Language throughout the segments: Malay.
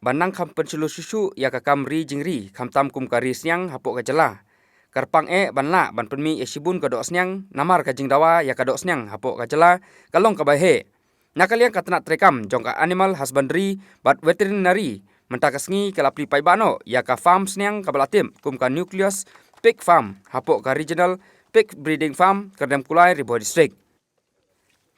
banang kam penchulu susu ya ka kam ri jingri kam tam kum kari siang hapok ka jela. Karpang banla ban penmi esibun ka dok siang namar ka jingdawa ya ka dok siang hapok ka jela kalong ka bahe. Nakaliang katna trekam jong ka animal husbandry but veterinary mentakasngi kalapli paibano ya ka farm siang ka balatim kum ka nucleus pig farm hapok ka regional pig breeding farm Kerdem Kulai Ribo District.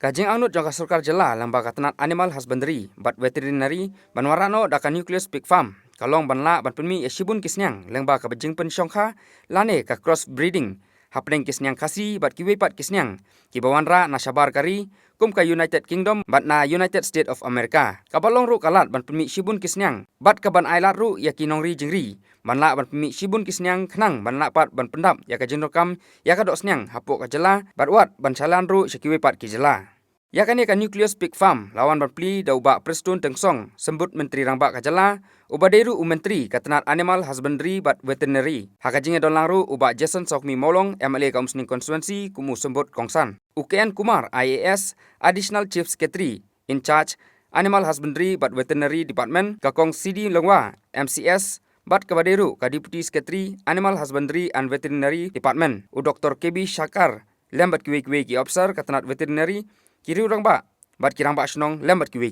Kajing anut jangka surkar jela lamba katanat animal husbandry but veterinary banwarano daka nucleus pig farm kalong banla ban penmi esibun kisnyang lengba ka bejing pen syongkha lane ka cross breeding hapneng kisnyang kasi bat kiwepat kisnyang kibawanra na sabar kari kum ka United Kingdom bat na United States of America kabalong ru kalat ban penmi sibun kisnyang bat ka ban ailat ru ya kinongri jingri banla ban penmi sibun kisnyang khnang banla pat ban pendap ya ka jinrokam ya ka dok snyang hapok ka jela bat wat ban salan ru sekiwepat ki jela. Yakani ka nucleus pig farm lawan berpli da ubak Preston Tengsong sembut menteri rangba kajala ubaderu menteri katanat animal husbandry but veterinary hakajinge dolangru ubak Jason Sokmi Molong MLA Kaumsning Constituency kumu sembut Kongsan UKN Kumar IAS additional chief secretary in charge animal husbandry but veterinary department kakong CD Longwa MCS bat kabaderu ka deputy secretary animal husbandry and veterinary department u Dr KB Shakar lembat kiwe ki officer katanat veterinary kiri orang ba bat kirang ba snong lembat kiwe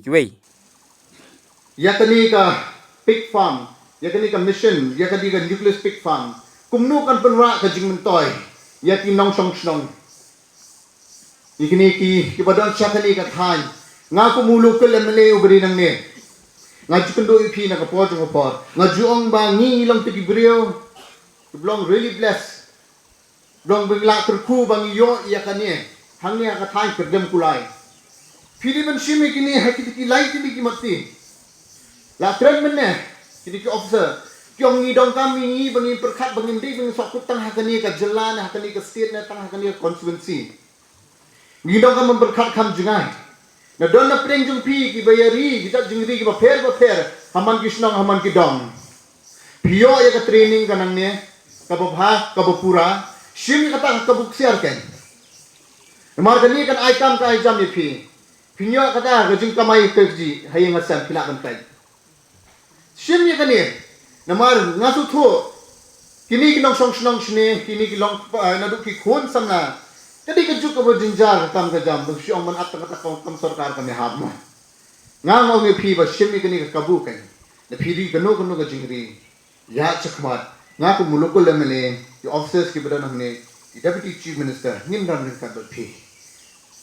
yakani ka pig farm yakani ka mission yakani ka nucleus pig farm kumnu kan penra ka jingmentoy yaki nong song snong ikini ki badon chakani ka than nga kumulu ke lemle ubri nang ne nga jikendo ipi na ka po jong po nga juong ba ngi long tiki brio blong really blessed blong bingla terku bang yo yakani hangnya ka thai Kerdem Kulai phili man shimi kini hakiti ki lai kini ki mati la tren menne kini ki officer kyong ni dong kami ni bangi perkhat bangi ndi bangi sokut tang hakani ka jelan hakani ka state na tang hakani ka constituency ni dong kam berkhat kam jingai na don na preng jung pi ki bayari kita jingri ki ba pher haman ki snong haman ki dong pio ya ka training kanang ne ka babha ka bapura shimi kata ka buksiar ken Margani kan item ka jam ni pi. Pinyo kata gajing kamay kerji hayang asam pila kan kai. Sim ni kani. Namar ngasu thu. Kini kinong song snong shne kini kilong nadu ki khon samna. Kadi ka juk ka jinjar tam ka jam bu siong man at ka kam sarkar ka me hab mo. Nga mo mi pi ba sim ni kani ka kabu kan. Na phiri gano ka jingri. Ya chakmat. Nga ko mulukul lemele. The officers ki badan hamne Deputy Chief Minister nim ran ka pi.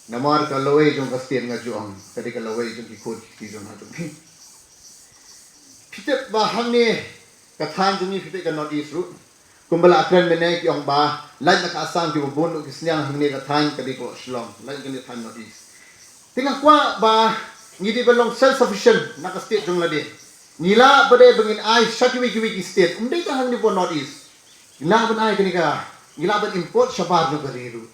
Namar ka laway jong kastir nga juang kadi ka laway jong ikod ki jong ha jong pi. Pitep ba hamne ka than jong ni pitep ka not east route. Kumbala akran mene ki ong ba lai na ka asam ki bubun ki snyang hamne ka than kadi ko shlong lai ka ni than not east. Tinga kwa ba ngidi belong self sufficient na ka state jong ladi. Nila bade bangin ai shatiwi ki state umdai ka hamne po not east. Ila ban ai kani ka ila ban import shabar no kariru.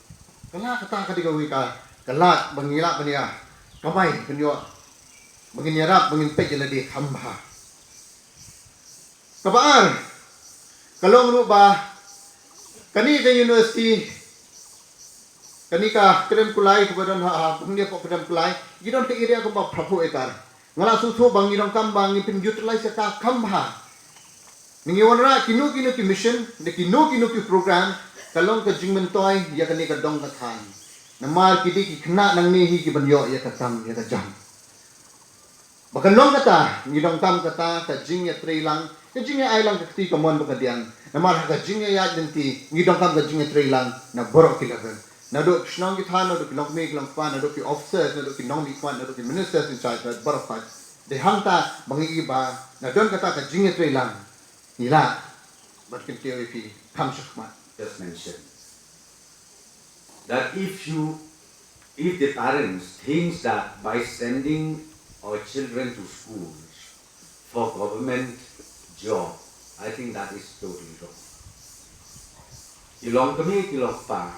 Kala kata kadi ka wi ka kalat bangila bania kamay kanyo bangin yarap bangin pejela di hamba kabaar kalong ru ba kani ka university kani ka Kerdem Kulai kebadan ha punya po Kerdem Kulai gidon ke area ko ba prapu ekar ngala susu bangin kambang ipin utilize ka kamba ningi wanra kinu ki mission de kinu ki program kalong ka jingmentoy ya kani ka dong ka than Namar kidi ki kena nang ni hi ki banyo ya katam ya jam. Bakan long kata ni dong tam kata ka jing ya trailang ka jing ya ailang ka ti ka mon bakadian. Namar ka jing ya denti ni dong tam ka jing ya trailang na borok ki lagan. Na do snong ki than na do ki long me ki long pan na do ki officers na do ki nong mi kwan na do ki ministers in charge na borok pat. De hangta bangi ba na don kata ka jing ya trailang. Nila batkin ki fi kam shukma just mentioned that if the parents thinks that by sending our children to schools for government job, I think that is totally wrong. Ilong kami kilong pa,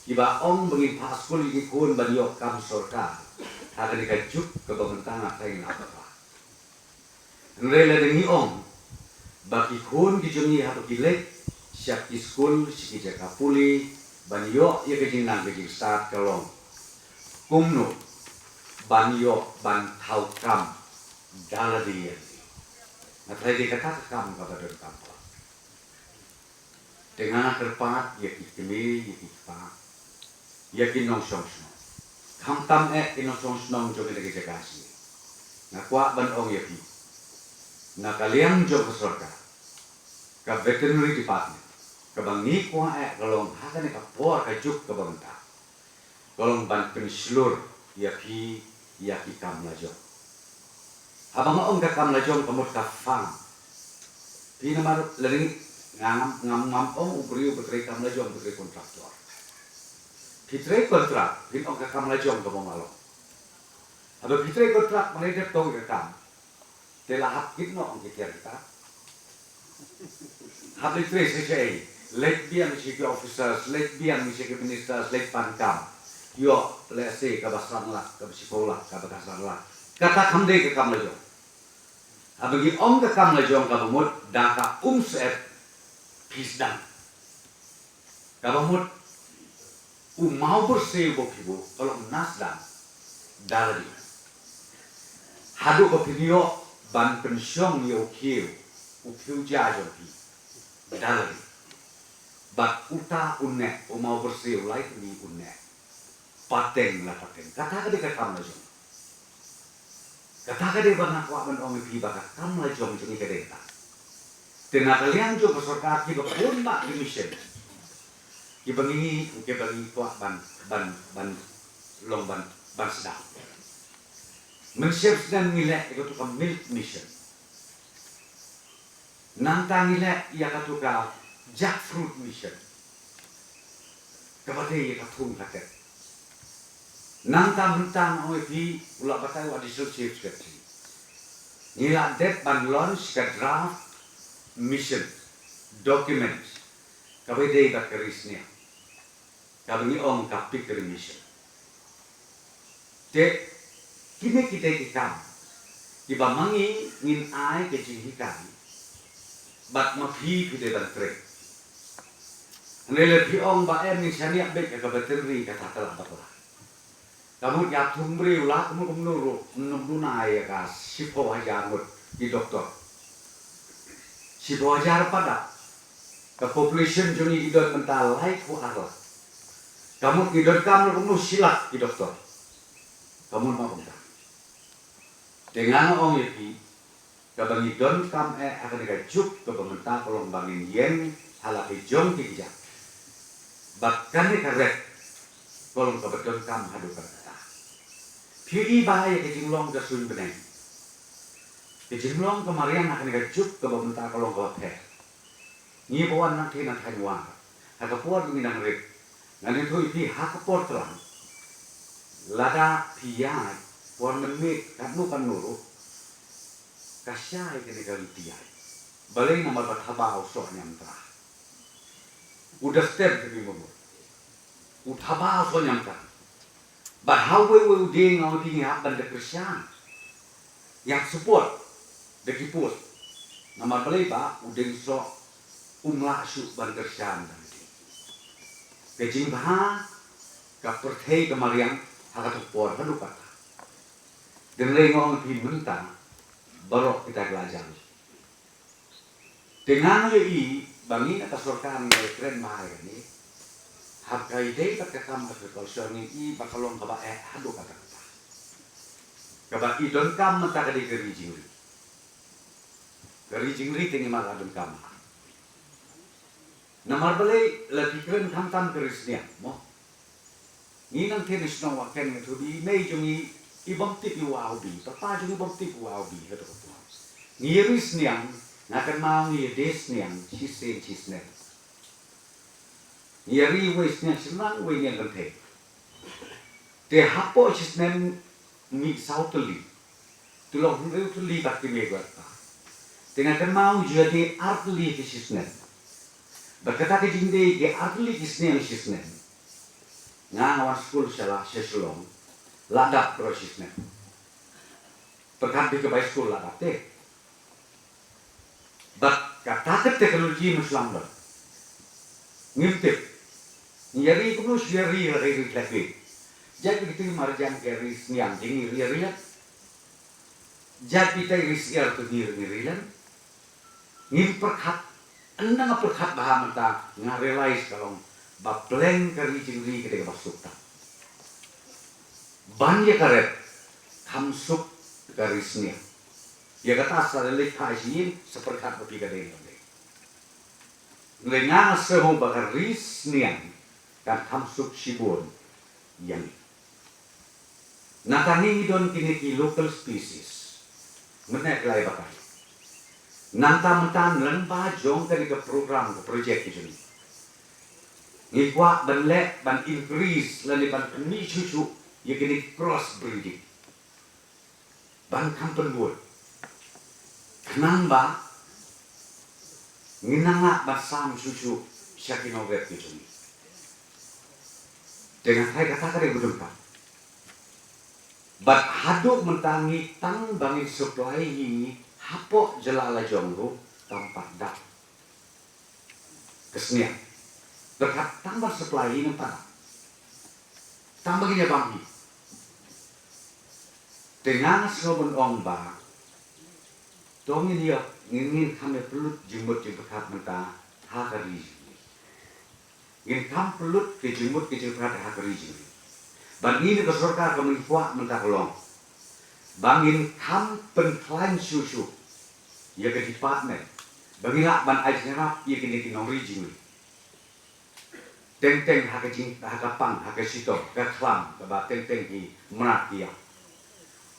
kiba ong bagi paskul ini kun baniok kam sorka, akan dikajuk ke pemerintahan apa yang apa pa. Nrela dengi ong, bagi kun kijungi hatu kilek, siap di school sikija kapuli. Banyo ya kejing nang kejing start kalong kumno banyo ban tau kam daladi Natrai di kata kam kepada kampung. Dengan terpat ya kikimi ya kipa ya kinong song song. Kam tam kinong song song jo kita kasi. Nakwa ban ong ya ki. Nakaliang jo kesorka. Ka veterinary department. Kabangi kwa kalong hakan ka por ka juk ka bangta. Kalong ban penslur ya ki kam lajong. Habang ong ka kam lajong kamot ka fang. Pinamar laring ngam ong ubri kam lajong ubri kontraktor. Pitre kontrak pin ong ka kam lajong ka malo. Habang pitre kontrak manedep tong ka kam. Telahap kitno ong kita. Habis itu saya lesbian musik officers, lesbian musik ministers, lesbian kam. Yo, lesi kabasan lah, kabasipola, kabakasan lah. Kata kamde ke kam lajong. Abagi om ke kam lajong kabamut daka set pisdang. Kabamut mau bersih bokibu kalau nasdam dalari. Hadu kopinio ban pensiong yo kiu. Ukiu jajong pi. Dalari. Bat uta unne, mau bersih ulai ni unne. Pateng lah pateng. Kata ka kam lajong. Kata ka bang aku akan ong pi baka kam lajong jeng ka deta. Tenakalian jo peserta ki ba pun mak di mission. Ki bangi ke bangi tua ban long ban sedap. Men-chef dan nilai ikut ka milk mission. Nantang nilai ia katu ka jackfruit mission. Kapate ia katung katet. Nantang mentang ong pi ulak batai wa disul chief secretary. Nila det ban launch ka draft mission documents kapate ka kerisnya. Kabingi ong kapik ke mission. Te kini kita ikam. Iba mangi ngin ai ke jihikani. Bat mapi pide bantre. Nele pi ong ba em ni saniak bek ka bateri ka tatala batla. Kamu ya tumri ulah kamu kumnuru nunduna ya ka sipo hajar mut di doktor. Sipo hajar pada ka population joni idot mental lai ku arla. Kamu idot kamu silak di doktor. Kamu mau benda. Dengan ong yepi kabangi don kam akan dikajuk ke pemerintah kolong bangin yen halapi jong kijak. Bahkan karek kolong kabedon kam hadu kata. Pi'i bahaya kejinglong ke sun beneng. Kejinglong kemarian akan dikajuk ke pemerintah kolong kape. Ni bawan nak kena tanyuang. Hakapuar minang rip. Ngani tu ipi hakapor telang. Lada piyai puan menit kanu kanuru. Kasyai kene kali piyai. Balai nama bathabau soh nyamtra. Udah step ke bimu. Uthabau soh nyamtra. But how we ding ngau ding hak dan dekresian. Yang support dekipus. Nama balai ba udeng so umlah syuk ban kersian dan kejing bah ka perthei kemarian hakatuk por hadu kata. Denlei ngong pi mentang barok kita belajar. Dengan i bangi atas sorkan keren mahal ni. Hargai dei tak kam agriculture ni i bakalong kaba hadu kata. Kaba i don kam mata kadi keri jingri. Keri jingri tingi malah don kam. Namar balai lagi keren kam kerisnya mo. Ni nang tenis no waken tu di mei jungi ibang tip uaubi, papa jungi ibang tip uaubi kata ko. Ni ris niang ngakan mau ni des niang cisne. Ni ri wes niang senang we niang kante. Te hapo cisne mi sauteli. Tulong tuli bakti me gata. Tengah kan mau jadi artli cisne. Berkata ke jinde ke artli cisne. Ngawan school salah sesulong ladak prosesnya. Perkat di kebai school ladak teh. But kata teknologi muslim ber. Ngintip. Nyari kuno syari lagi. Jadi begitu marjan keris niang jingi riat. Jadi kita ris tu ngirilan. ngin perkat endang perkat baham ta nga realize kalong ba plan kari jingri kede basuk ta banya karet kamsuk garisnya ya kata salelik kajiin seperkat bepi kede ni lengang sehu bakar risnian kan kamsuk sibun yang natani don kini ki local species menek lai bakar nanta mentan lemba jong kali ke program ke projek itu ni ngikwa ban lek ban increase lani ban ni cucu ya kini cross breeding ban kampen wood kenamba nginanga basam cucu syakinoget itu ni dengan saya katakan yang belum tahu bat haduk mentangi tang bangin supply ini hapok jelala jonggo tampak dak kesenian berkat tambah supply ini tanah tambah gini bangki dengan sobon ongba dongin dia ingin kami pelut jemut berkat mentah hakari ingin kam pelut ke jemut ke berkat hakari ban ini ke surga kami kuat mentah long bangin kam penklaim susu ya ke department bangila ban ajnarap ya kini kinong region teng hakajing hakapang hakasito kaklam kaba teng hi merat dia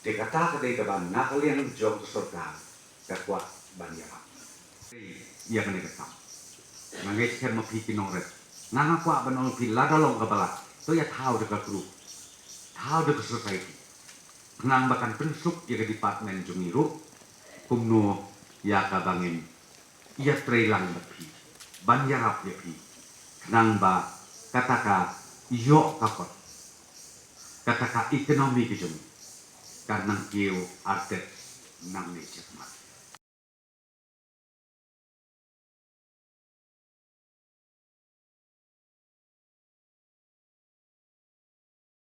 dekata kate kaban nakalian jong surga kakuat banyak ya kini ketam mangai ker mapi kinong ret nanga kuat banong pi ladalong kabala to ya tahu dekat group tahu dekat society nang bahkan pensuk ya ke department jungiru kumno ya kabangin ia trailang bapi banjarap ya pi nang ba kataka yo kapot kataka ekonomi kijung karena kiu artet nang ni cemat